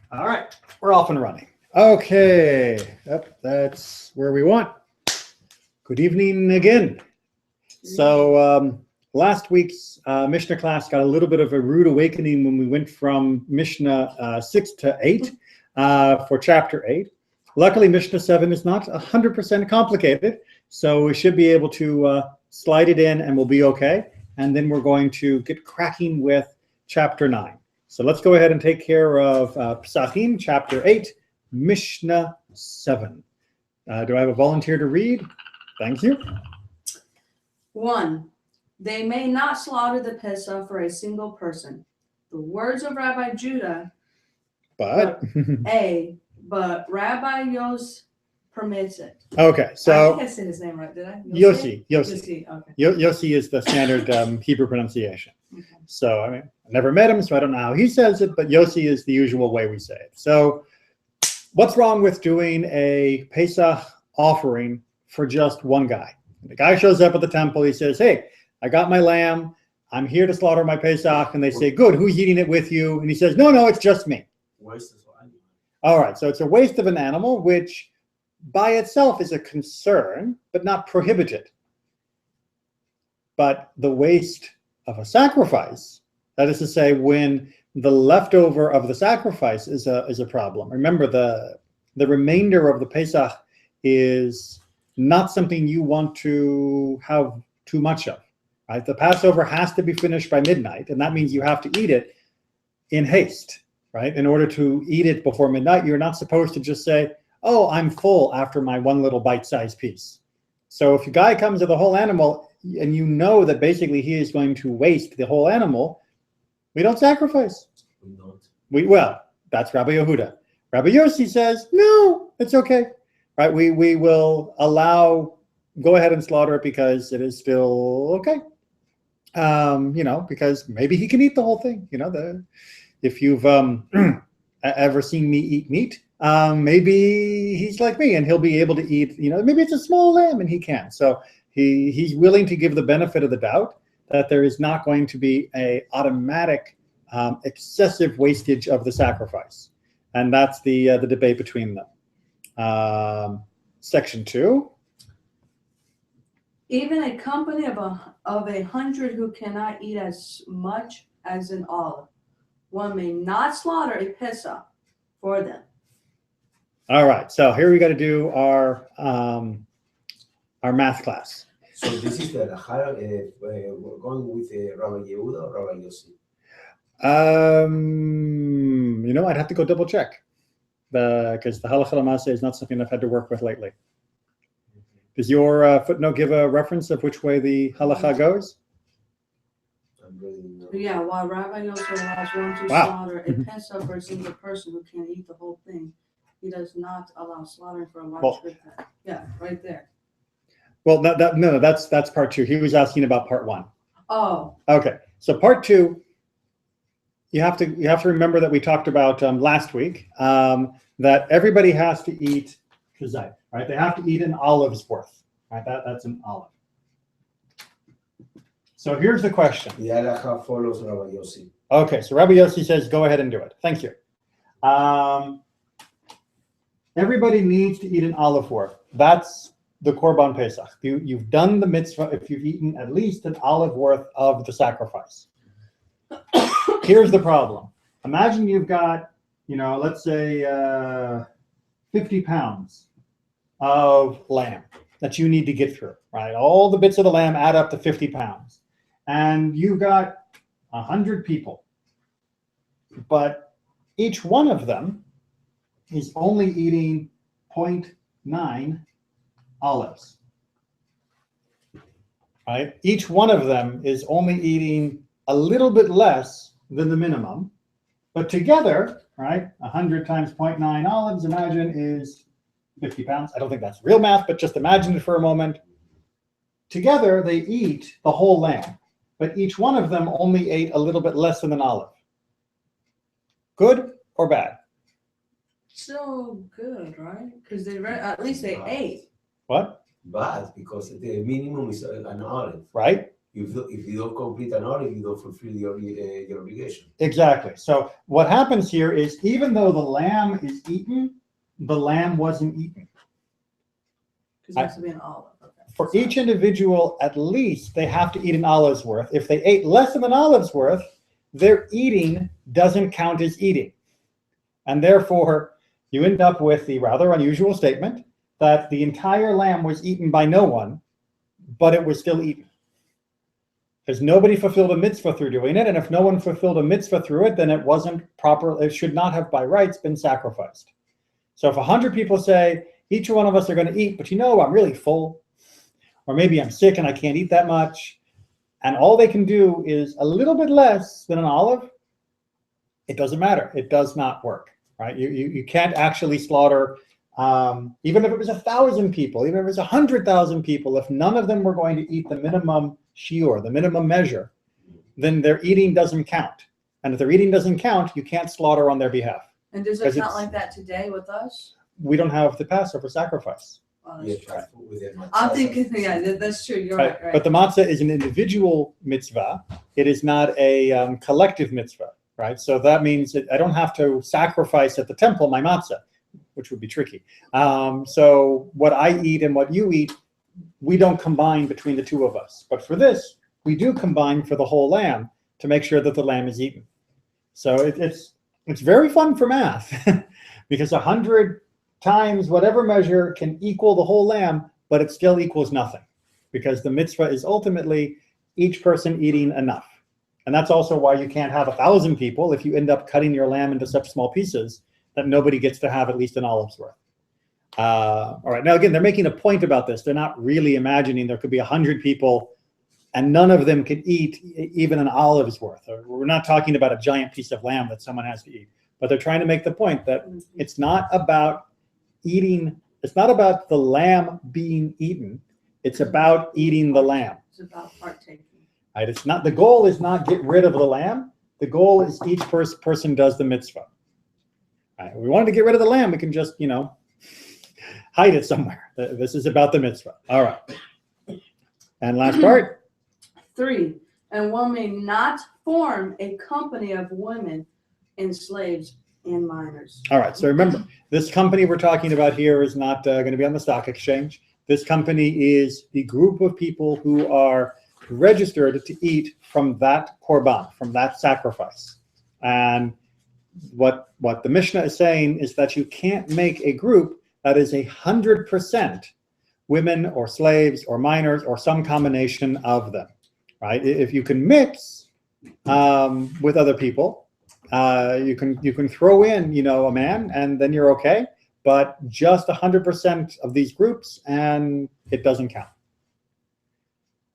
All right, we're off and running. Okay, yep, that's where we want. Good evening again. So last week's Mishnah class got a little bit of a rude awakening when we went from Mishnah 6 to 8 for chapter 8. Luckily, Mishnah 7 is not 100% complicated, so we should be able to slide it in and we'll be okay. And then we're going to get cracking with chapter 9. So let's go ahead and take care of Pesachim, chapter 8, Mishnah 7. Do I have a volunteer to read? Thank you. 1. They may not slaughter the Pesach for a single person. The words of Rabbi Judah, But Rabbi Yos permits it. Okay, I so think I said his name right, did I? Yossi. Okay. Yossi is the standard Hebrew pronunciation. Okay. So, I mean, I never met him, so I don't know how he says it, but Yossi is the usual way we say it. So, what's wrong with doing a Pesach offering for just one guy? The guy shows up at the temple, he says, hey, I got my lamb, I'm here to slaughter my Pesach, and they say, good, who's eating it with you? And he says, no, it's just me. All right, so it's a waste of an animal, which by itself is a concern, but not prohibited. But the waste of a sacrifice, that is to say, when the leftover of the sacrifice is a problem. Remember, the remainder of the Pesach is not something you want to have too much of. Right? The Passover has to be finished by midnight, and that means you have to eat it in haste. Right? In order to eat it before midnight, you're not supposed to just say, oh, I'm full after my one little bite-sized piece. So if a guy comes with a whole animal and you know that basically he is going to waste the whole animal, we don't sacrifice. Well, that's Rabbi Yehuda. Rabbi Yossi says, no, it's okay. Right? We will go ahead and slaughter it because it is still okay. Because maybe he can eat the whole thing. If you've ever seen me eat meat, maybe he's like me and he'll be able to eat, maybe it's a small lamb and he can. So he's willing to give the benefit of the doubt that there is not going to be a automatic excessive wastage of the sacrifice. And that's the debate between them. Section 2. Even a company of 100 who cannot eat as much as an olive, one may not slaughter a Pesach for them. All right, so here we got to do our math class. So this is the going with Rabbi Yehuda or Rabbi Yossi? I'd have to go double check because the halacha l'maaseh is not something I've had to work with lately. Does your footnote give a reference of which way the halacha goes? Yeah, while Rabbi Yossi allows one to slaughter a Pesach for a single person who can't eat the whole thing, he does not allow slaughtering for a large group. Yeah, right there. Well, no, that's part 2. He was asking about part 1. Oh. Okay, so part 2, you have to remember that we talked about last week that everybody has to eat kazait, right? They have to eat an olive's worth, right? That's an olive. So here's the question. The halacha follows Rabbi Yossi. Okay, so Rabbi Yossi says, go ahead and do it. Thank you. Everybody needs to eat an olive worth. That's the Korban Pesach. You've done the mitzvah if you've eaten at least an olive worth of the sacrifice. Here's the problem. Imagine you've got, let's say 50 pounds of lamb that you need to get through, right? All the bits of the lamb add up to 50 pounds. And you've got 100 people. But each one of them is only eating 0.9 olives. Right? Each one of them is only eating a little bit less than the minimum. But together, right, 100 times 0.9 olives, imagine, is 50 pounds. I don't think that's real math, but just imagine it for a moment. Together, they eat the whole lamb, but each one of them only ate a little bit less than an olive. Good or bad? So good, right? Because at least they ate. What? Bad, because the minimum is an olive. Right? if you don't complete an order, you don't fulfill your obligation. Exactly. So what happens here is even though the lamb is eaten, the lamb wasn't eaten. Because it has to be an olive. Okay. For each individual, at least they have to eat an olive's worth. If they ate less than an olive's worth, their eating doesn't count as eating. And therefore, you end up with the rather unusual statement that the entire lamb was eaten by no one, but it was still eaten. Because nobody fulfilled a mitzvah through doing it, and if no one fulfilled a mitzvah through it, then it wasn't proper, it should not have by rights been sacrificed. So if 100 people say, each one of us are going to eat, but you know, I'm really full, or maybe I'm sick and I can't eat that much, and all they can do is a little bit less than an olive, it doesn't matter. It does not work, right? You can't actually slaughter, even if it was 1,000 people, even if it was 100,000 people, if none of them were going to eat the minimum shiur, the minimum measure, then their eating doesn't count. And if their eating doesn't count, you can't slaughter on their behalf. And does it count like that today with us? We don't have the Passover sacrifice. Oh, Yeah, that's true. with the I'm thinking, yeah, that's true. You're right. But the matzah is an individual mitzvah. It is not a collective mitzvah, right? So that means that I don't have to sacrifice at the temple my matzah, which would be tricky. So what I eat and what you eat, we don't combine between the two of us. But for this, we do combine for the whole lamb to make sure that the lamb is eaten. So it's very fun for math because 100 times whatever measure can equal the whole lamb, but it still equals nothing because the mitzvah is ultimately each person eating enough. And that's also why you can't have 1,000 people if you end up cutting your lamb into such small pieces that nobody gets to have at least an olive's worth. All right, now again, they're making a point about this. They're not really imagining there could be 100 people and none of them could eat even an olive's worth. We're not talking about a giant piece of lamb that someone has to eat, but they're trying to make the point that it's not about eating, it's not about the lamb being eaten, it's about eating the lamb. It's about partaking. Right? It's not, the goal is not get rid of the lamb, the goal is each person does the mitzvah. Right? If we wanted to get rid of the lamb, we can just, you know, hide it somewhere. This is about the mitzvah. All right. And last part. 3, and one may not form a company of women and slaves and minors. All right. So remember, this company we're talking about here is not going to be on the stock exchange. This company is the group of people who are registered to eat from that korban, from that sacrifice. And what the Mishnah is saying is that you can't make a group that is 100% women or slaves or minors or some combination of them, right? If you can mix with other people, you can throw in, you know, a man, and then you're okay. But just 100% of these groups, and it doesn't count.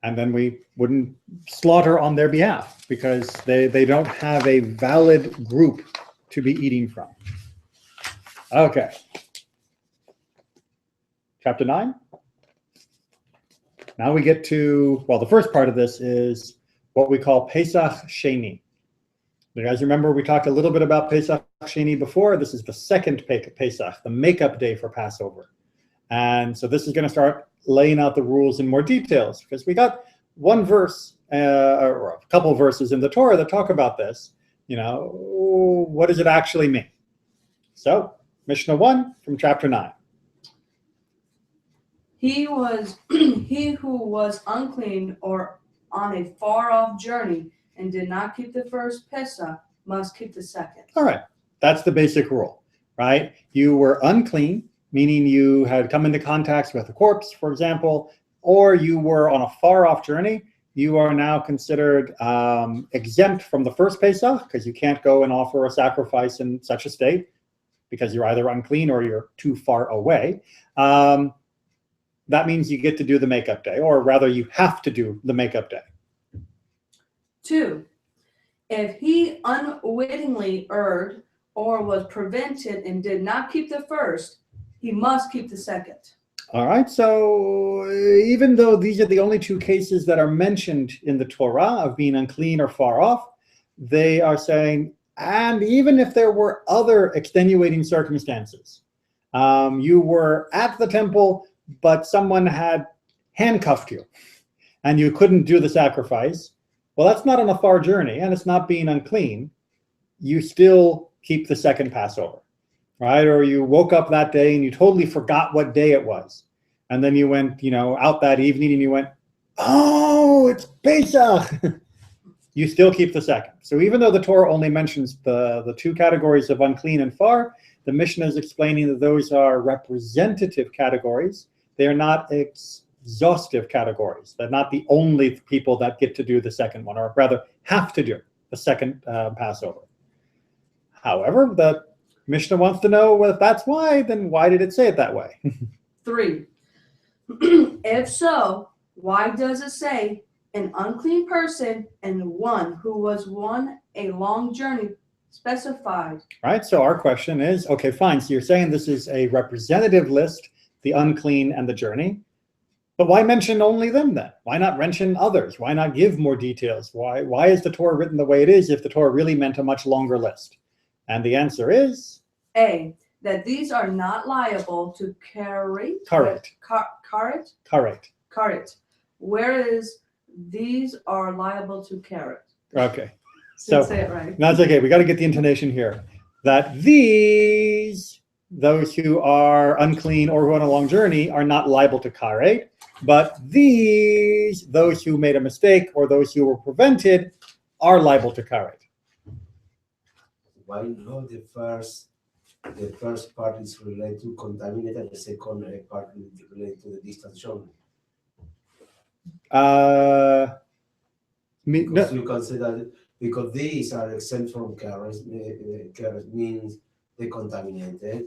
And then we wouldn't slaughter on their behalf because they don't have a valid group to be eating from. Okay. Chapter 9. Now we get to, well, the first part of this is what we call Pesach Sheni. You guys remember we talked a little bit about Pesach Sheni before. This is the second Pesach, the makeup day for Passover. And so this is going to start laying out the rules in more details because we got one verse or a couple of verses in the Torah that talk about this. You know, what does it actually mean? So Mishnah 1 from chapter 9. He who was unclean or on a far-off journey and did not keep the first Pesach must keep the second. All right, that's the basic rule, right? You were unclean, meaning you had come into contact with a corpse, for example, or you were on a far-off journey. You are now considered exempt from the first Pesach because you can't go and offer a sacrifice in such a state because you're either unclean or you're too far away. That means you get to do the makeup day, or rather you have to do the makeup day. 2, if he unwittingly erred or was prevented and did not keep the first, he must keep the second. All right, so even though these are the only 2 cases that are mentioned in the Torah of being unclean or far off, they are saying, and even if there were other extenuating circumstances, you were at the temple, but someone had handcuffed you and you couldn't do the sacrifice, well, that's not on a far journey, and it's not being unclean. You still keep the second Passover, right? Or you woke up that day and you totally forgot what day it was. And then you went, out that evening and you went, oh, it's Pesach. You still keep the second. So even though the Torah only mentions the two categories of unclean and far, the Mishnah is explaining that those are representative categories. They are not exhaustive categories. They're not the only people that get to do the second one, or rather have to do the second Passover. However, the Mishnah wants to know, well, if that's why, then why did it say it that way? 3. If so, why does it say an unclean person and one who was on a long journey specified? Right, so our question is, okay, fine, so you're saying this is a representative list, the unclean and the journey, but why mention only them then? Why not mention others? Why not give more details? Why is the Torah written the way it is if the Torah really meant a much longer list? And the answer is? A, that these are not liable to carry. Correct. Correct. Whereas these are liable to carry. Okay. Didn't So say it right. that's okay. We got to get the intonation here. That those who are unclean or who are on a long journey are not liable to karet, but those who made a mistake or those who were prevented are liable to karet. Why not the first part is related to contaminate and the second part is related to the distance shown? Because you can say that because these are exempt from carers means they contaminated,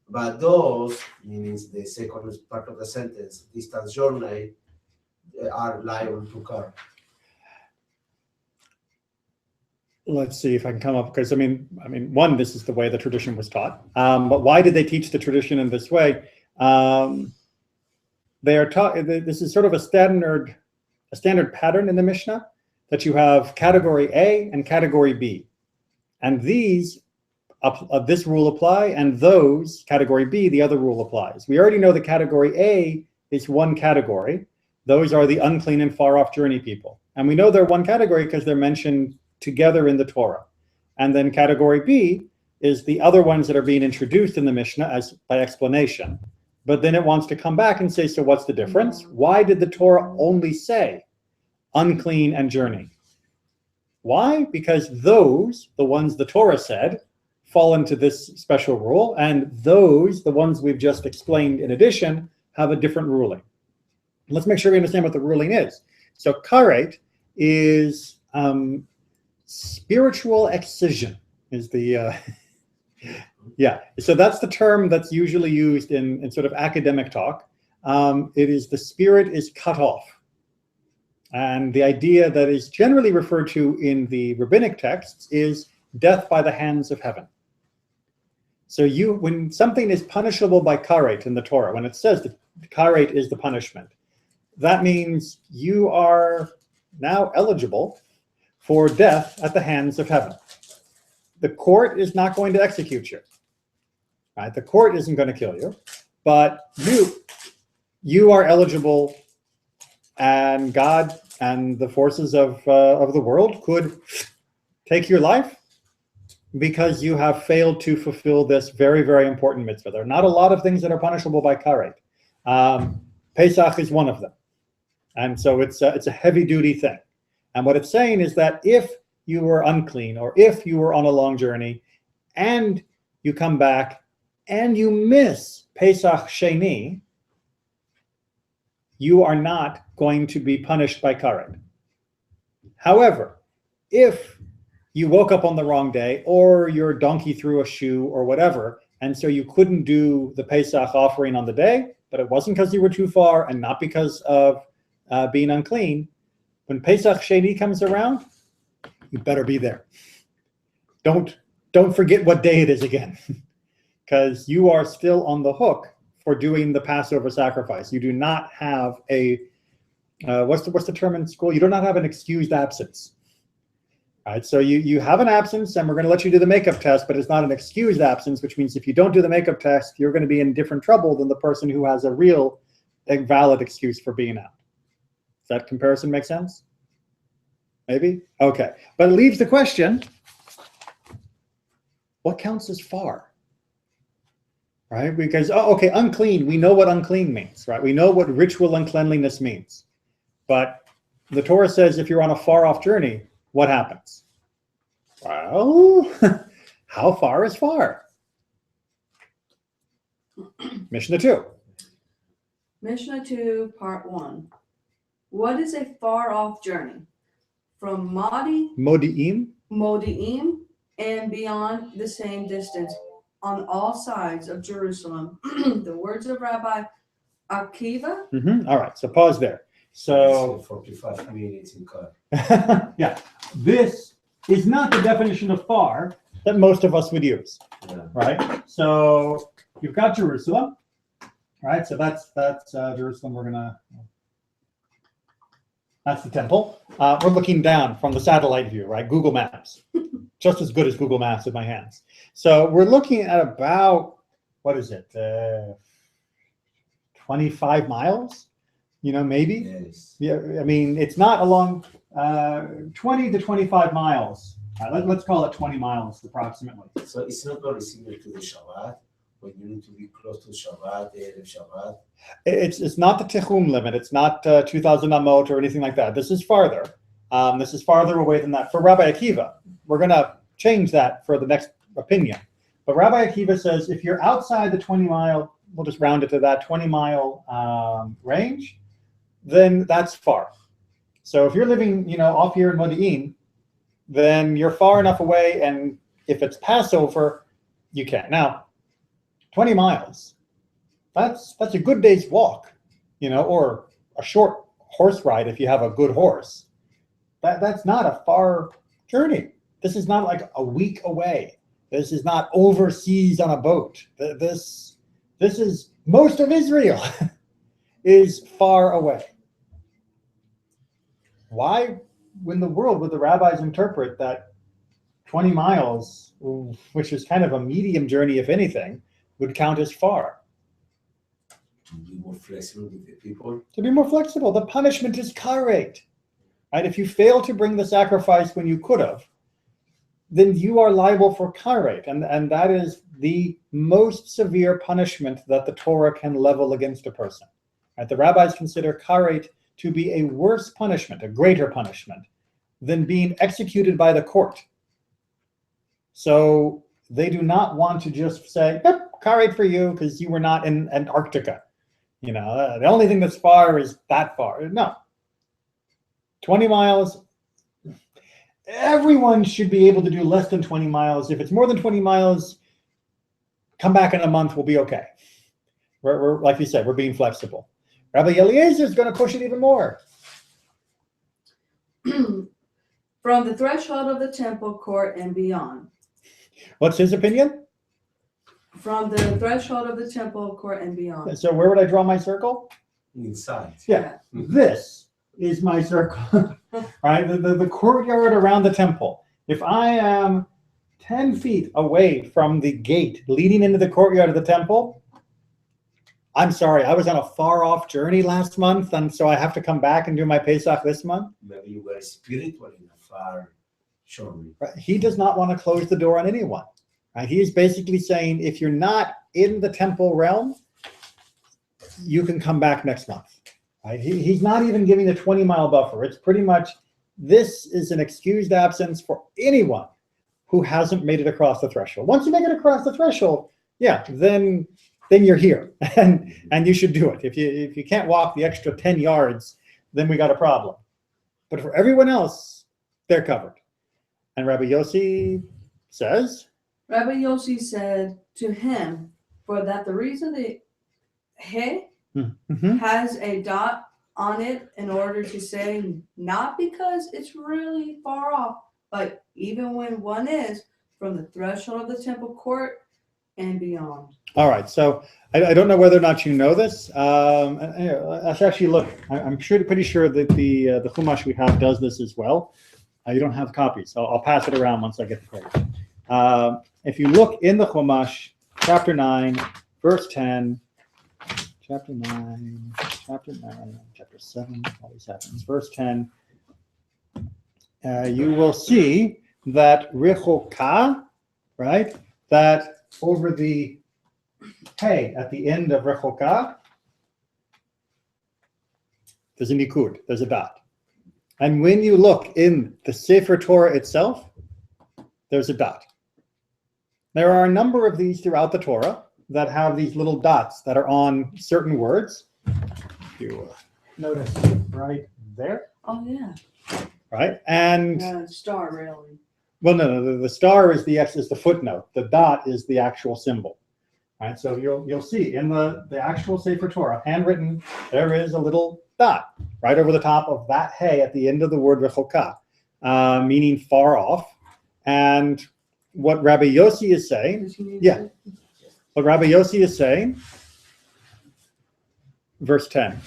but those means the second part of the sentence, distance journey, are liable to carry. Let's see if I can come up, because I mean, one, this is the way the tradition was taught. But why did they teach the tradition in this way? They are taught. This is sort of a standard pattern in the Mishnah, that you have category A and category B, and this rule apply, and those category B, the other rule applies. We already know that category A is one category. Those are the unclean and far off journey people, and we know they're one category because they're mentioned together in the Torah. And then category B is the other ones that are being introduced in the Mishnah as by explanation. But then it wants to come back and say, so what's the difference? Why did the Torah only say unclean and journey? Why? Because those, the ones the Torah said, fall into this special rule, and those, the ones we've just explained in addition, have a different ruling. Let's make sure we understand what the ruling is. So karet is spiritual excision is the so that's the term that's usually used in sort of academic talk. It is the spirit is cut off, and the idea that is generally referred to in the rabbinic texts is death by the hands of heaven. So when something is punishable by karet in the Torah, when it says that karet is the punishment, that means you are now eligible for death at the hands of heaven. The court is not going to execute you, right? The court isn't going to kill you, but you are eligible, and God and the forces of the world could take your life because you have failed to fulfill this very, very important mitzvah. There are not a lot of things that are punishable by karet. Pesach is one of them, and so it's a heavy-duty thing. And what it's saying is that if you were unclean, or if you were on a long journey, and you come back and you miss Pesach Sheni, you are not going to be punished by karet. However, if you woke up on the wrong day, or your donkey threw a shoe or whatever, and so you couldn't do the Pesach offering on the day, but it wasn't because you were too far and not because of being unclean, when Pesach Sheni comes around, you better be there. Don't forget what day it is again, because you are still on the hook for doing the Passover sacrifice. You do not have a what's the term in school? You do not have an excused absence. All right, so you have an absence, and we're going to let you do the makeup test, but it's not an excused absence, which means if you don't do the makeup test, you're going to be in different trouble than the person who has a valid excuse for being out. Does that comparison make sense? Maybe? Okay. But it leaves the question, what counts as far? Right? Because, okay, unclean, we know what unclean means, right? We know what ritual uncleanliness means. But the Torah says if you're on a far-off journey, what happens? Well, how far is far? Mishnah 2. Mishnah 2, Part 1. What is a far-off journey? From Modi'im, Modi'im, and beyond the same distance on all sides of Jerusalem. The words of Rabbi Akiva. All right, so pause there. So 45 minutes in car. yeah, this is not the definition of far that most of us would use, Yeah. right? So you've got Jerusalem, right? So that's Jerusalem. That's the temple. We're looking down from the satellite view, right? Google Maps, just as good as Google Maps in my hands. So we're looking at about, what is it, 25 miles, maybe? Yes. Yeah, I mean, it's not a long, 20 to 25 miles. Let's call it 20 miles approximately. So it's not very similar to the Shabbat, when you need to be close to Shabbat, Erev Shabbat. It's not the Tichum limit. It's not 2,000 amot or anything like that. This is farther. This is farther away than that. For Rabbi Akiva, we're going to change that for the next opinion. But Rabbi Akiva says if you're outside the 20-mile, we'll just round it to that 20-mile range, then that's far. So if you're living, off here in Modi'in, then you're far enough away, and if it's Passover, you can. Now, 20 miles, that's a good day's walk, or a short horse ride if you have a good horse. That's not a far journey. This is not like a week away. This is not overseas on a boat. This is most of Israel is far away. Why in the world would the rabbis interpret that 20 miles, which is kind of a medium journey, if anything, would count as far? To be more flexible with the people. To be more flexible. The punishment is karet. Right? If you fail to bring the sacrifice when you could have, then you are liable for karet. And that is the most severe punishment that the Torah can level against a person. Right? The rabbis consider karet to be a worse punishment, a greater punishment, than being executed by the court. So they do not want to just say, yep, karet for you because you were not in Antarctica. The only thing that's far is that far. No. 20 miles, everyone should be able to do less than 20 miles. If it's more than 20 miles, come back in a month, we'll be okay. We're like you said, we're being flexible. Rabbi Eliezer is going to push it even more. From the threshold of the temple court and beyond. What's his opinion? From the threshold of the temple court and beyond. So where would I draw my circle? Inside. Yeah, this is my circle, right? The courtyard around the temple. If I am 10 feet away from the gate leading into the courtyard of the temple, I'm sorry, I was on a far-off journey last month, and so I have to come back and do my Pesach this month. Maybe you were spiritual in a far journey. Right? He does not want to close the door on anyone. Right? He is basically saying, if you're not in the temple realm, you can come back next month. Right? He's not even giving a 20-mile buffer. It's pretty much, this is an excused absence for anyone who hasn't made it across the threshold. Once you make it across the threshold, yeah, then you're here, and you should do it. If you can't walk the extra 10 yards, then we got a problem. But for everyone else, they're covered. And Rabbi Yossi says? Rabbi Yossi said to him, for that the reason the he has a dot on it in order to say, not because it's really far off, but even when one is from the threshold of the temple court and beyond. All right, so I don't know whether or not you know this. Let's actually look. I'm pretty sure that the Chumash we have does this as well. You don't have copies, so I'll pass it around once I get the page. If you look in the Chumash, chapter 9, verse 10, chapter 9, chapter 7, always happens. Verse 10. You will see that rechoka, right? That over the hey at the end of rechoka, there's a nikud, there's a dot. And when you look in the Sefer Torah itself, there's a dot. There are a number of these throughout the Torah that have these little dots that are on certain words. If you notice right there. Oh, yeah. Right? And Star, really. well, no, the star is the footnote. The dot is the actual symbol. Right? So you'll see in the actual Sefer Torah, handwritten, there is a little dot right over the top of that hey at the end of the word rechoka, meaning far off. And what Rabbi Yossi is saying, what Rabbi Yossi is saying, verse 10,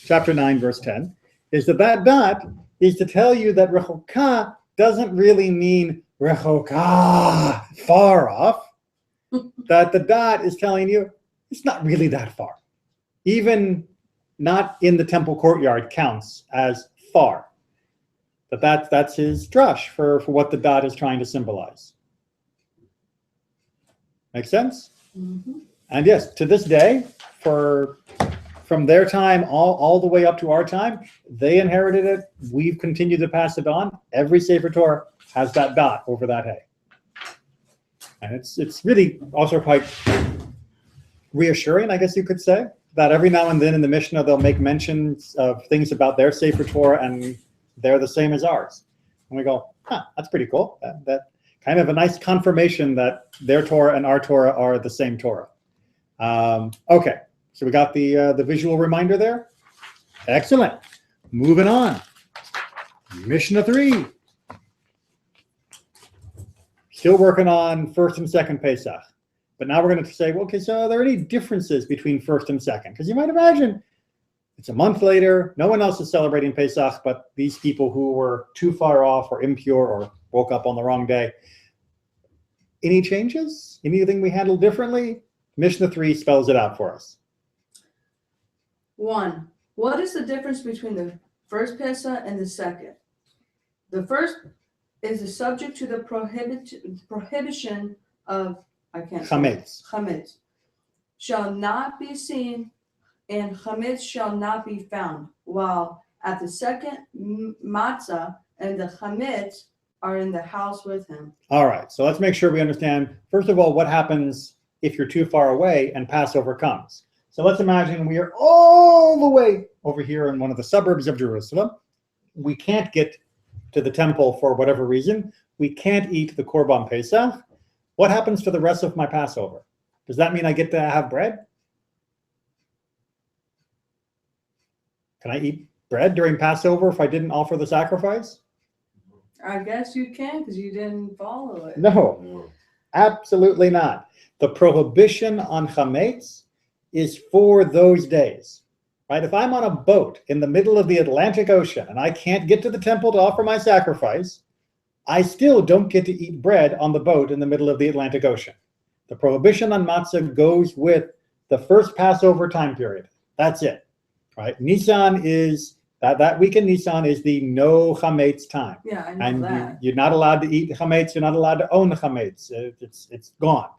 chapter 9, verse 10, is that dot is to tell you that rechoka doesn't really mean rechoka, far off. That the dot is telling you it's not really that far. Even not in the temple courtyard counts as far. That's his drush for what the dot is trying to symbolize. Make sense? Mm-hmm. And yes, to this day, from their time all the way up to our time, they inherited it. We've continued to pass it on. Every Sefer Torah has that dot over that hay. And it's really also quite reassuring, I guess you could say, that every now and then in the Mishnah they'll make mentions of things about their Sefer Torah and they're the same as ours. And we go, that's pretty cool. That kind of a nice confirmation that their Torah and our Torah are the same Torah. Okay, so we got the visual reminder there. Excellent. Moving on. Mishnah 3. Still working on first and second Pesach. But now we're going to say, well, okay, so are there any differences between first and second? Because you might imagine it's a month later, no one else is celebrating Pesach, but these people who were too far off or impure or woke up on the wrong day. Any changes? Anything we handle differently? Mishnah 3 spells it out for us. 1. What is the difference between the first Pesach and the second? The first is subject to the prohibition of chametz shall not be seen and chametz shall not be found, while at the second matzah and the chametz are in the house with him. All right, so let's make sure we understand, first of all, what happens if you're too far away and Passover comes. So let's imagine we are all the way over here in one of the suburbs of Jerusalem. We can't get to the temple for whatever reason. We can't eat the Korban Pesach. What happens to the rest of my Passover? Does that mean I get to have bread? Can I eat bread during Passover if I didn't offer the sacrifice? I guess you can because you didn't follow it. No, absolutely not. The prohibition on chametz is for those days. Right? If I'm on a boat in the middle of the Atlantic Ocean and I can't get to the temple to offer my sacrifice, I still don't get to eat bread on the boat in the middle of the Atlantic Ocean. The prohibition on matzah goes with the first Passover time period. That's it. Right? Nisan is, that week in Nisan is the no chametz time. Yeah, I know and that. You're not allowed to eat chametz. You're not allowed to own the chametz. It's gone.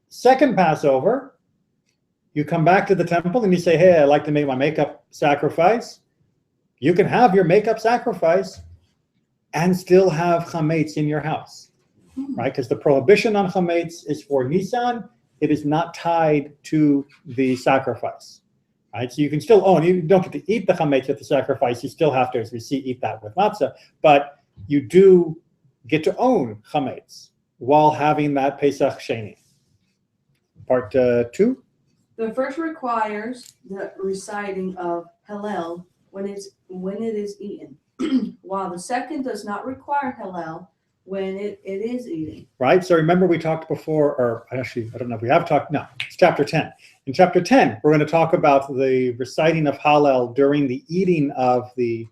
Second Passover, you come back to the temple and you say, hey, I'd like to make my makeup sacrifice. You can have your makeup sacrifice and still have chametz in your house, right? Because the prohibition on chametz is for Nisan. It is not tied to the sacrifice, right? So you can still own. You don't get to eat the chametz at the sacrifice. You still have to, as we see, eat that with matzah. But you do get to own chametz while having that Pesach Sheni. Part 2. The first requires the reciting of Hallel when it is eaten, while the second does not require Hallel when it is eaten. Right. So remember we talked before, or actually, I don't know if we have talked. No, it's chapter 10. In chapter 10, we're going to talk about the reciting of Hallel during the eating of the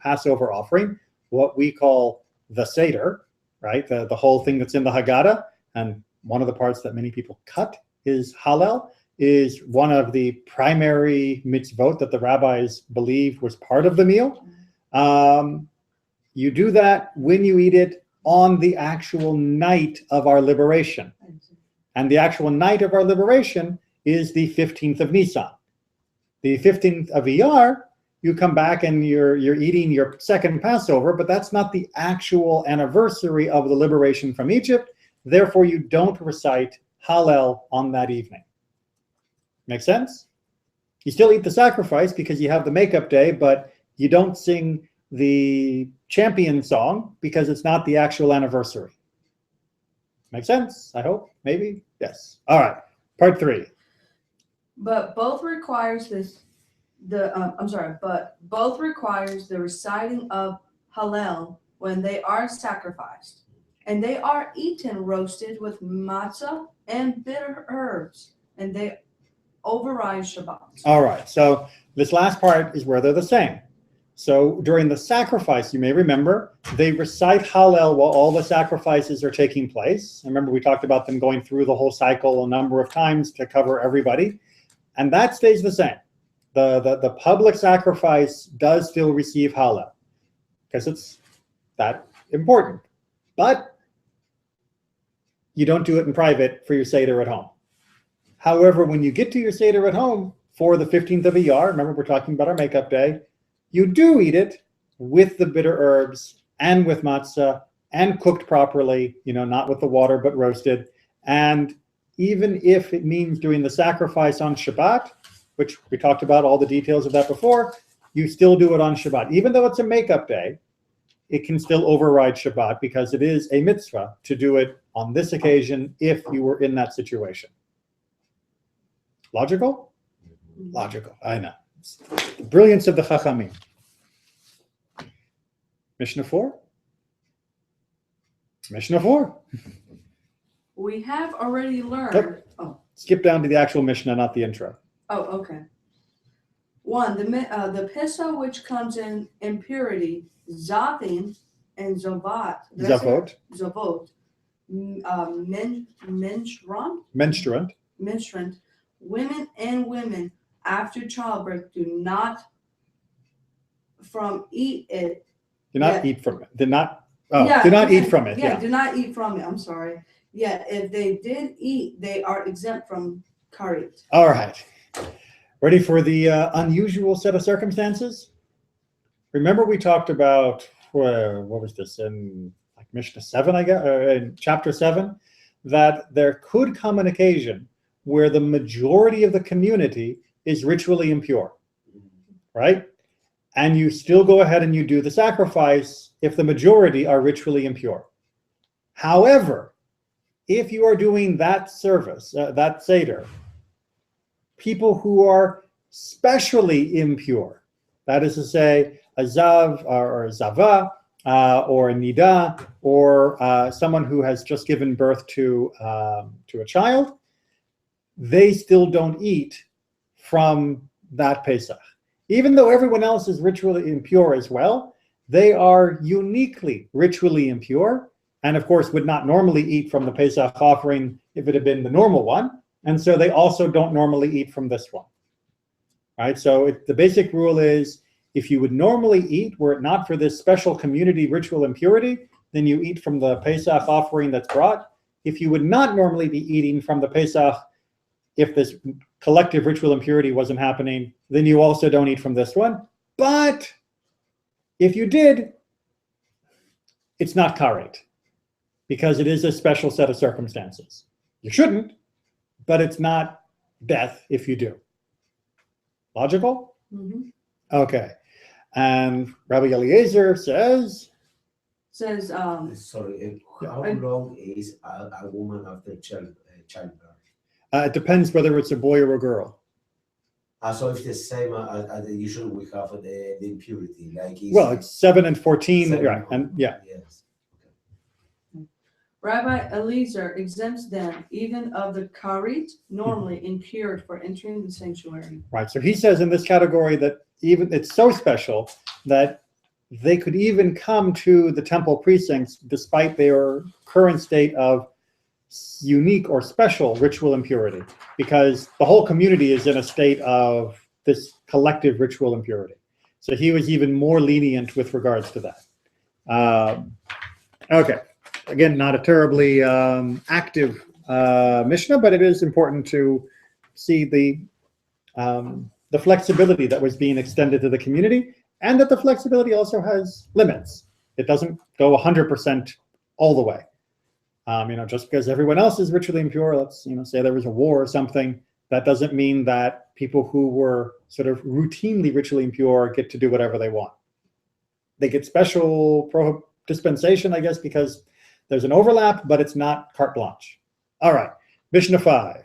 Passover offering, what we call the Seder, right? The whole thing that's in the Haggadah. And one of the parts that many people cut is Hallel. is one of the primary mitzvot that the rabbis believe was part of the meal. You do that when you eat it on the actual night of our liberation. And the actual night of our liberation is the 15th of Nisan. The 15th of Iyar, you come back and you're eating your second Passover, but that's not the actual anniversary of the liberation from Egypt. Therefore, you don't recite Hallel on that evening. Make sense? You still eat the sacrifice because you have the makeup day, but you don't sing the champion song because it's not the actual anniversary. Make sense? I hope. Maybe? Yes. All right. Part 3. But both requires both requires the reciting of Hallel when they are sacrificed, and they are eaten roasted with matzah and bitter herbs, and they override Shabbat. All right. So this last part is where they're the same. So during the sacrifice, you may remember, they recite Hallel while all the sacrifices are taking place. Remember, we talked about them going through the whole cycle a number of times to cover everybody. And that stays the same. The public sacrifice does still receive Hallel because it's that important. But you don't do it in private for your Seder at home. However, when you get to your Seder at home for the 15th of Iyar, remember we're talking about our makeup day, you do eat it with the bitter herbs and with matzah and cooked properly, not with the water, but roasted. And even if it means doing the sacrifice on Shabbat, which we talked about all the details of that before, you still do it on Shabbat. Even though it's a makeup day, it can still override Shabbat because it is a mitzvah to do it on this occasion if you were in that situation. Logical? Logical, I know. It's the brilliance of the Chachamim. Mishnah 4? Mishnah 4. We have already learned. Oh. Skip down to the actual Mishnah, not the intro. Oh, okay. 1, the pissa which comes in impurity, zavin and zavot. Zavot. Menstruant. Women and women after childbirth do not eat it. Do not eat from it. Do not eat from it. Yeah, do not eat from it. I'm sorry. Yeah, if they did eat, they are exempt from karet. All right. Ready for the unusual set of circumstances? Remember we talked about, what was this, in like Mishnah 7, I guess, in chapter 7, that there could come an occasion where the majority of the community is ritually impure, right? And you still go ahead and you do the sacrifice if the majority are ritually impure. However, if you are doing that service, that Seder, people who are specially impure, that is to say, a Zav or a Zava, or a Nida, or someone who has just given birth to a child, they still don't eat from that Pesach. Even though everyone else is ritually impure as well, they are uniquely ritually impure, and of course would not normally eat from the Pesach offering if it had been the normal one, and so they also don't normally eat from this one. Right? So the basic rule is, if you would normally eat were it not for this special community ritual impurity, then you eat from the Pesach offering that's brought. If you would not normally be eating from the Pesach, if this collective ritual impurity wasn't happening, then you also don't eat from this one. But if you did, it's not karet, because it is a special set of circumstances. You shouldn't, but it's not death if you do. Logical? Mm-hmm. Okay. And Rabbi Eliezer says... Sorry, how long is a woman after childbirth? It depends whether it's a boy or a girl. So it's the same as usually we have the impurity. It's 7 and 14, right? And yeah. Yes. Okay. Rabbi Eliezer exempts them even of the karet, normally impure for entering the sanctuary. Right. So he says in this category that even it's so special that they could even come to the temple precincts despite their current state of unique or special ritual impurity, because the whole community is in a state of this collective ritual impurity. So he was even more lenient with regards to that. Okay, again, not a terribly active Mishnah, but it is important to see the flexibility that was being extended to the community, and that the flexibility also has limits. It doesn't go 100% all the way. Just because everyone else is ritually impure, let's say there was a war or something, that doesn't mean that people who were sort of routinely ritually impure get to do whatever they want. They get special dispensation, I guess, because there's an overlap, but it's not carte blanche. All right, Mishnah 5.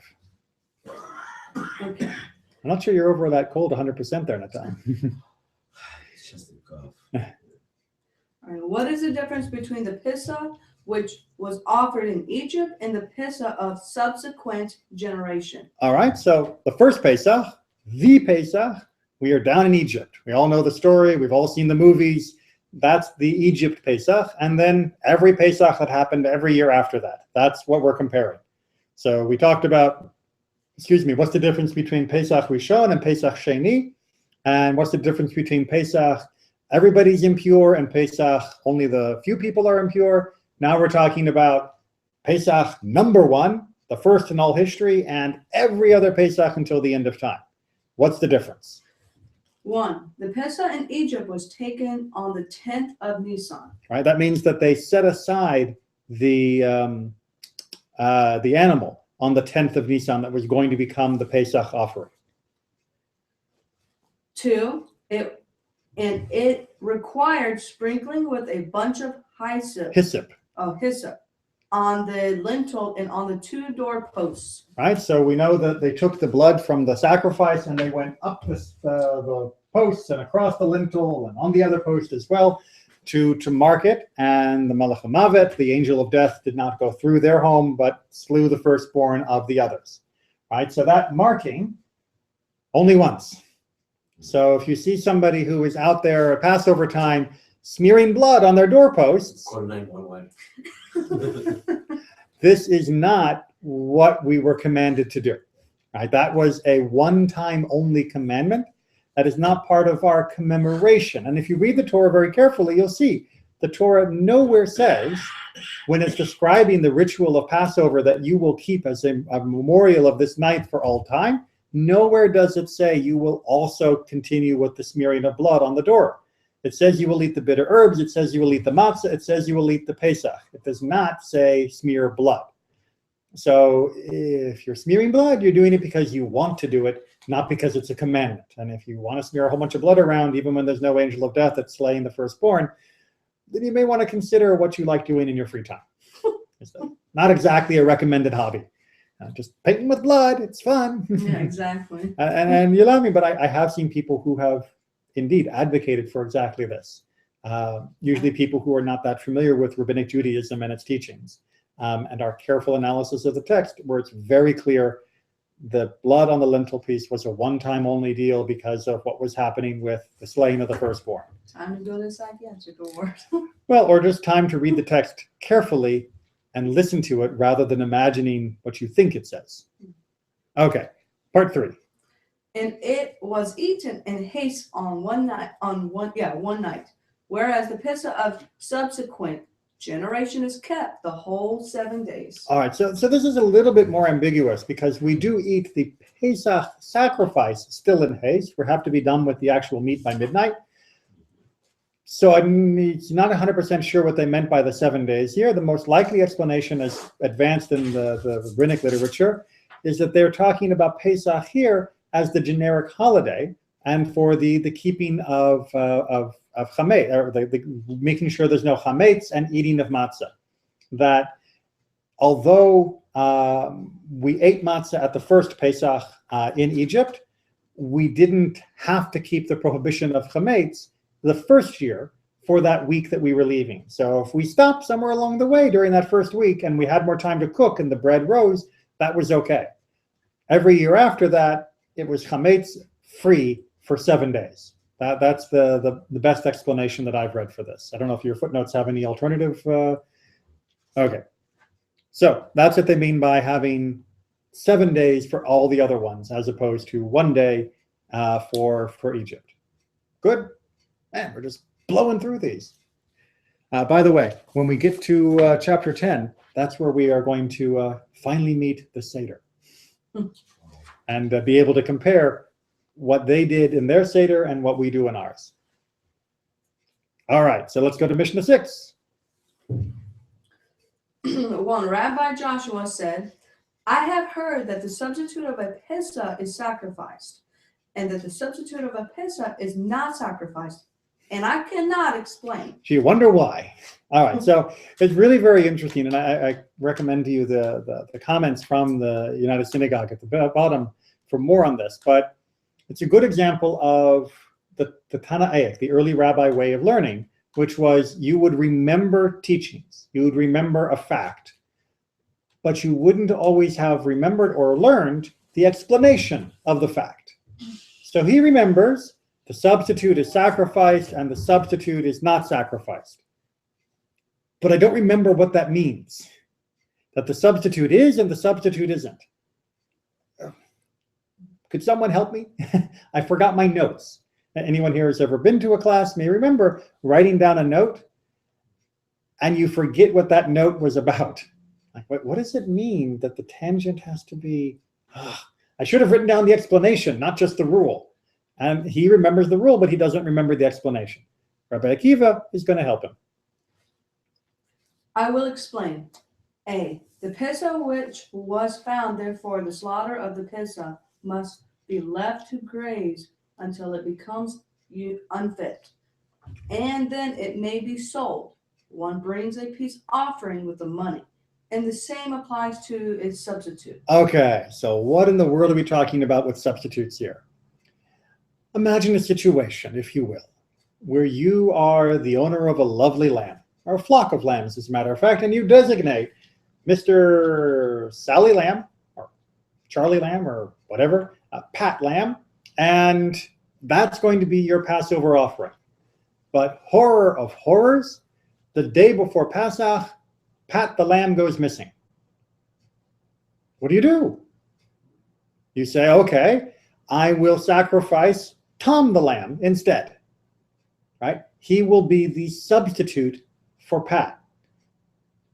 Okay. I'm not sure you're over that cold 100% there, Natan. It's just a cough. All right. What is the difference between the Pesach, which was offered in Egypt, and the Pesach of subsequent generation? All right, so the first Pesach, we are down in Egypt. We all know the story. We've all seen the movies. That's the Egypt Pesach. And then every Pesach that happened every year after that. That's what we're comparing. So we talked about, what's the difference between Pesach Rishon and Pesach Sheni? And what's the difference between Pesach, everybody's impure, and Pesach, only the few people are impure? Now we're talking about Pesach number 1, the first in all history, and every other Pesach until the end of time. What's the difference? 1. The Pesach in Egypt was taken on the 10th of Nisan. Right. That means that they set aside the animal on the 10th of Nisan that was going to become the Pesach offering. 2. It required sprinkling with a bunch of hyssop on the lintel and on the 2 doorposts. Right, so we know that they took the blood from the sacrifice and they went up the posts and across the lintel and on the other post as well to mark it. And the Malach HaMavet, the angel of death, did not go through their home but slew the firstborn of the others. Right, so that marking only once. So if you see somebody who is out there at Passover time smearing blood on their doorposts, Call 911. this is not what we were commanded to do. Right? That was a one-time only commandment. That is not part of our commemoration. And if you read the Torah very carefully, you'll see the Torah nowhere says, when it's describing the ritual of Passover that you will keep as a memorial of this night for all time, nowhere does it say you will also continue with the smearing of blood on the door. It says you will eat the bitter herbs. It says you will eat the matzah. It says you will eat the Pesach. It does not say smear blood. So if you're smearing blood, you're doing it because you want to do it, not because it's a commandment. And if you want to smear a whole bunch of blood around, even when there's no angel of death that's slaying the firstborn, then you may want to consider what you like doing in your free time. It's not exactly a recommended hobby. Just painting with blood, it's fun. Yeah, exactly. and you love me, but I have seen people who have indeed advocated for exactly this. Usually people who are not that familiar with Rabbinic Judaism and its teachings, and our careful analysis of the text, where it's very clear the blood on the lintel piece was a one-time only deal because of what was happening with the slaying of the firstborn. Time to go to the psychiatric ward. Well, or just time to read the text carefully and listen to it rather than imagining what you think it says. Okay, part 3. And it was eaten in haste on one night. Whereas the Pesach of subsequent generation is kept the whole 7 days. All right, so this is a little bit more ambiguous because we do eat the Pesach sacrifice still in haste. We have to be done with the actual meat by midnight. So I'm not 100% sure what they meant by the 7 days here. The most likely explanation, as advanced in the rabbinic literature, is that they're talking about Pesach here as the generic holiday and for the keeping of chametz, or making sure there's no chametz and eating of matzah. That although we ate matzah at the first Pesach in Egypt, we didn't have to keep the prohibition of chametz the first year for that week that we were leaving. So if we stopped somewhere along the way during that first week and we had more time to cook and the bread rose, that was okay. Every year after that, it was chametz free for 7 days. That's the best explanation that I've read for this. I don't know if your footnotes have any alternative. Okay. So that's what they mean by having 7 days for all the other ones, as opposed to 1 day for Egypt. Good. Man, we're just blowing through these. By the way, when we get to chapter 10, that's where we are going to finally meet the Seder and be able to compare what they did in their Seder and what we do in ours. All right, so let's go to Mishnah 6. One Rabbi Joshua said, I have heard that the substitute of a Pesach is sacrificed, and that the substitute of a Pesach is not sacrificed, and I cannot explain. So you wonder why. All right, so it's really very interesting, and I recommend to you the comments from the United Synagogue at the bottom for more on this, but it's a good example of the Tanaic, the early rabbi way of learning, which was you would remember teachings, you would remember a fact, but you wouldn't always have remembered or learned the explanation of the fact. So he remembers the substitute is sacrificed and the substitute is not sacrificed. But I don't remember what that means, that the substitute is and the substitute isn't. Could someone help me? I forgot my notes. Anyone here who's ever been to a class may remember writing down a note and you forget what that note was about. Like, what does it mean that the tangent has to be? I should have written down the explanation, not just the rule. And he remembers the rule, but he doesn't remember the explanation. Rabbi Akiva is going to help him. I will explain. A. The Pesach which was found, therefore the slaughter of the Pesach must be left to graze until it becomes unfit, and then it may be sold. One brings a peace offering with the money, and the same applies to its substitute. Okay, so what in the world are we talking about with substitutes here? Imagine a situation, if you will, where you are the owner of a lovely lamb, or a flock of lambs, as a matter of fact, and you designate Mr. Sally Lamb, or Charlie Lamb, or whatever, Pat Lamb, and that's going to be your Passover offering. But horror of horrors, the day before Pesach, Pat the lamb goes missing. What do? You say, okay, I will sacrifice Tom the lamb instead, right? He will be the substitute for Pat.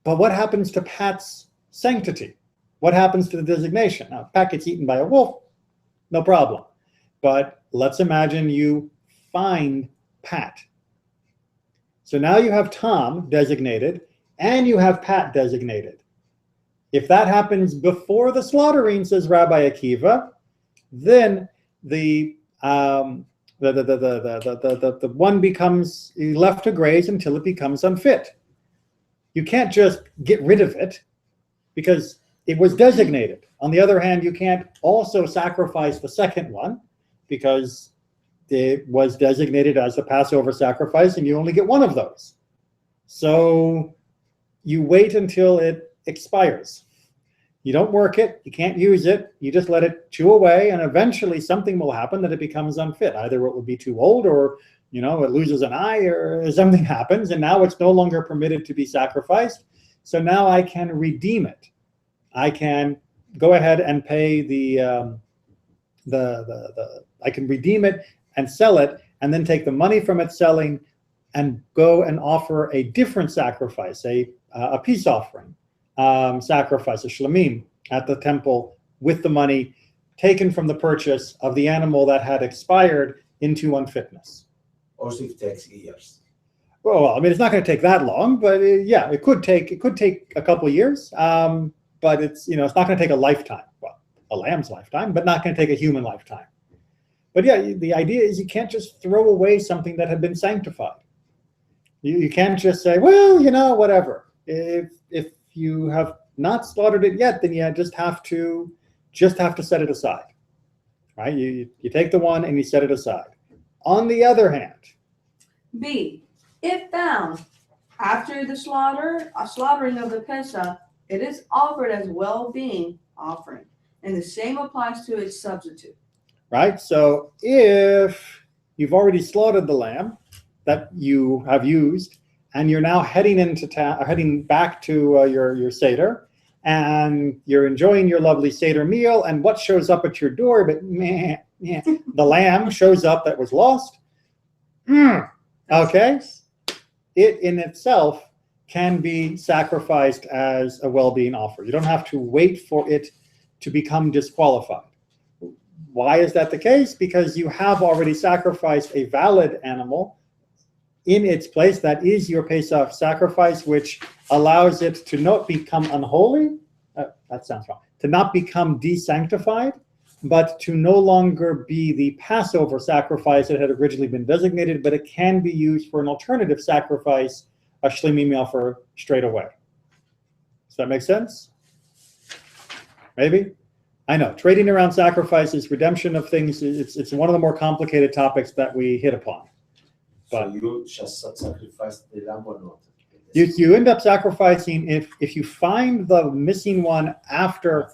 But what happens to Pat's sanctity? What happens to the designation? Now, if Pat gets eaten by a wolf, no problem. But let's imagine you find Pat. So now you have Tom designated and you have Pat designated. If that happens before the slaughtering, says Rabbi Akiva, then the one becomes left to graze until it becomes unfit. You can't just get rid of it because it was designated. On the other hand, you can't also sacrifice the second one because it was designated as the Passover sacrifice and you only get one of those. So you wait until it expires. You don't work it, you can't use it, you just let it chew away, and eventually something will happen that it becomes unfit. Either it will be too old, or it loses an eye, or something happens, and now it's no longer permitted to be sacrificed. So now I can redeem it. I can go ahead and pay I can redeem it and sell it, and then take the money from its selling and go and offer a different sacrifice, a peace offering. Sacrifice, a shlamim, at the temple with the money taken from the purchase of the animal that had expired into unfitness. Also, it takes years. Well, I mean, it's not going to take that long, but yeah, it could take a couple of years. But it's it's not going to take a lifetime. Well, a lamb's lifetime, but not going to take a human lifetime. But yeah, the idea is you can't just throw away something that had been sanctified. You can't just say, well, whatever. If you have not slaughtered it yet, then you just have to set it aside, right? You take the one and you set it aside. On the other hand, B, if found after the slaughtering of the Pesach, it is offered as well-being offering, and the same applies to its substitute. Right. So if you've already slaughtered the lamb that you have used, and you're now heading back to your Seder, and you're enjoying your lovely Seder meal, and what shows up at your door? But meh, meh, the lamb shows up that was lost. Okay, it in itself can be sacrificed as a well-being offer. You don't have to wait for it to become disqualified. Why is that the case? Because you have already sacrificed a valid animal in its place. That is your Pesach sacrifice, which allows it to not become unholy. That sounds wrong. To not become desanctified, but to no longer be the Passover sacrifice that had originally been designated, but it can be used for an alternative sacrifice, a shlimi meal for straight away. Does that make sense? Maybe? I know, trading around sacrifices, redemption of things, it's one of the more complicated topics that we hit upon. But so you just sacrifice the lamb or not? You end up sacrificing if you find the missing one after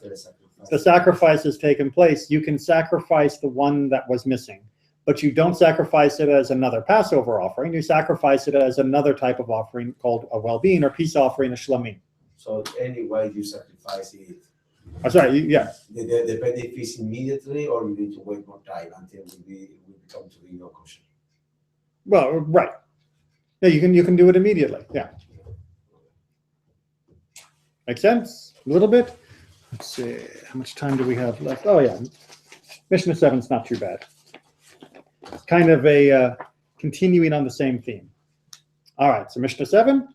the sacrifice has taken place. You can sacrifice the one that was missing, but you don't sacrifice it as another Passover offering. You sacrifice it as another type of offering called a well-being or peace offering, a shlamim. So anyway, you sacrifice it. I'm sorry, yeah. Depending if it's immediately or you need to wait more time until we come to the kosher. Well, right. Yeah, you can do it immediately. Yeah. Make sense? A little bit? Let's see. How much time do we have left? Oh, yeah. Mishnah 7 is not too bad. It's kind of a continuing on the same theme. All right. So Mishnah 7.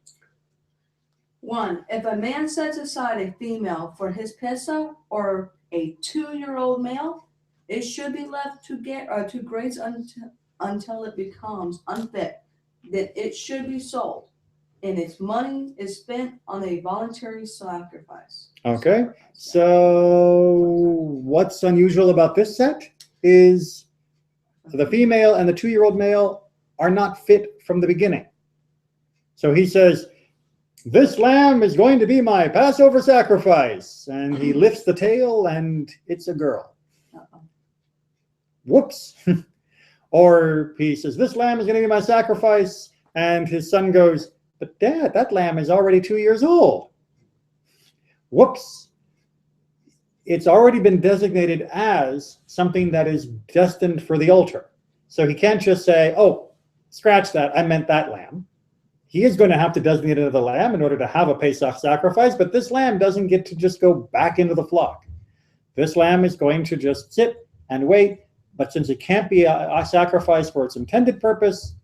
1. If a man sets aside a female for his Pesach or a 2-year-old male, it should be left to graze until it becomes unfit. Then it should be sold, and its money is spent on a voluntary sacrifice. Okay. So what's unusual about this set is the female and the 2-year-old male are not fit from the beginning. So he says, this lamb is going to be my Passover sacrifice. And he lifts the tail and it's a girl. Whoops. Or he says, this lamb is going to be my sacrifice. And his son goes, but Dad, that lamb is already 2 years old. Whoops. It's already been designated as something that is destined for the altar. So he can't just say, oh, scratch that, I meant that lamb. He is going to have to designate another lamb in order to have a Pesach sacrifice, but this lamb doesn't get to just go back into the flock. This lamb is going to just sit and wait, but since it can't be a sacrifice for its intended purpose,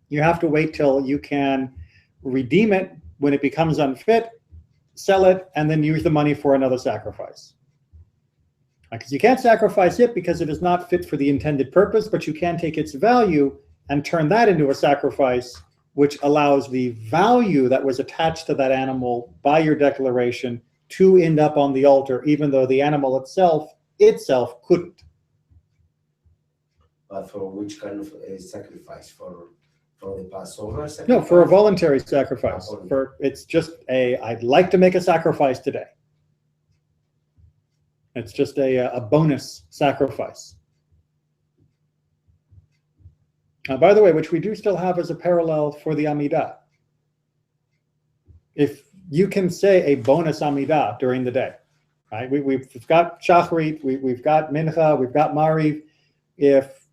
you have to wait till you can redeem it when it becomes unfit, sell it, and then use the money for another sacrifice. Because you can't sacrifice it because it is not fit for the intended purpose, but you can take its value and turn that into a sacrifice, which allows the value that was attached to that animal by your declaration to end up on the altar, even though the animal itself couldn't. But for which kind of sacrifice? For the Passover sacrifice? No, for a voluntary sacrifice. It's just I'd like to make a sacrifice today. It's just a bonus sacrifice. By the way, which we do still have as a parallel for the Amidah. If you can say a bonus Amidah during the day, right? We've got Shacharit, we've got Mincha, we've got Mariv. If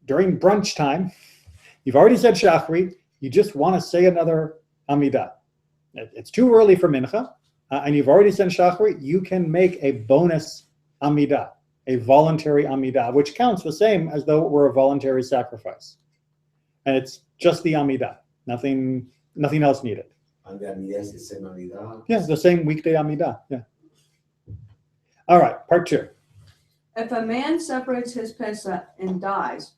during brunch time, you've already said Shacharit, you just want to say another Amidah. It's too early for Mincha, and you've already said Shacharit, you can make a bonus Amidah, a voluntary Amidah, which counts the same as though it were a voluntary sacrifice. And it's just the Amidah, nothing else needed. And the Amidah is the same Amidah? Yes, the same weekday Amidah, yeah. All right, part 2. If a man separates his Pesach and dies,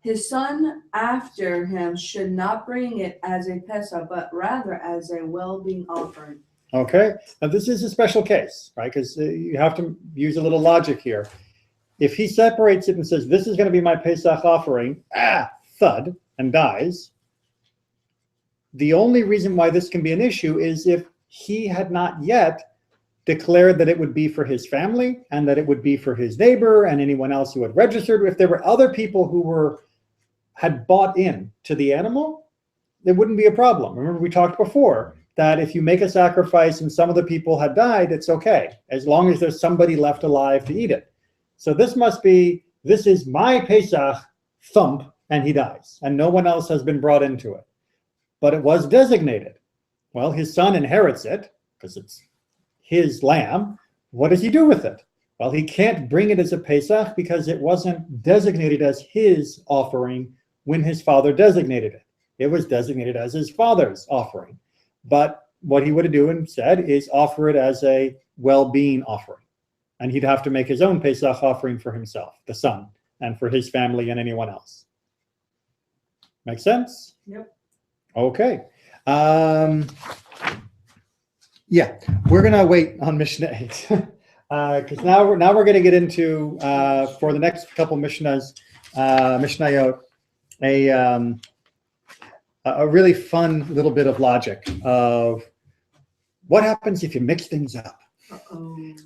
his son after him should not bring it as a Pesach, but rather as a well-being offering. Okay, now this is a special case, right? Because you have to use a little logic here. If he separates it and says, this is going to be my Pesach offering, thud, and dies, the only reason why this can be an issue is if he had not yet declared that it would be for his family and that it would be for his neighbor and anyone else who had registered. If there were other people who had bought in to the animal, there wouldn't be a problem. Remember, we talked before that if you make a sacrifice and some of the people had died, it's okay, as long as there's somebody left alive to eat it. So this must be, this is my Pesach, thump, and he dies, and no one else has been brought into it. But it was designated. Well, his son inherits it, because it's his lamb. What does he do with it? Well, he can't bring it as a Pesach because it wasn't designated as his offering when his father designated it. It was designated as his father's offering. But what he would do instead is offer it as a well-being offering. And he'd have to make his own Pesach offering for himself, the son, and for his family and anyone else. Make sense? Yep. Okay. Yeah, we're going to wait on Mishnah 8. Because now we're going to get into, for the next couple Mishnahs, Mishnayot, a really fun little bit of logic of what happens if you mix things up.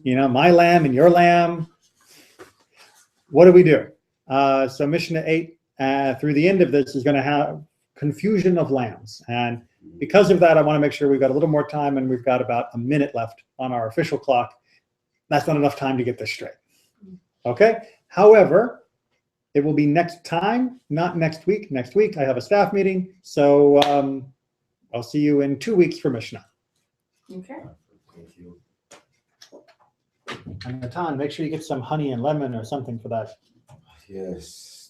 You know, my lamb and your lamb. What do we do? So Mishnah 8 through the end of this is going to have confusion of lambs. And because of that, I want to make sure we've got a little more time, and we've got about a minute left on our official clock. That's not enough time to get this straight. Okay? However, it will be next time, not next week. Next week, I have a staff meeting. So I'll see you in 2 weeks for Mishnah. Okay. Thank you. And Natan, make sure you get some honey and lemon or something for that. Yes.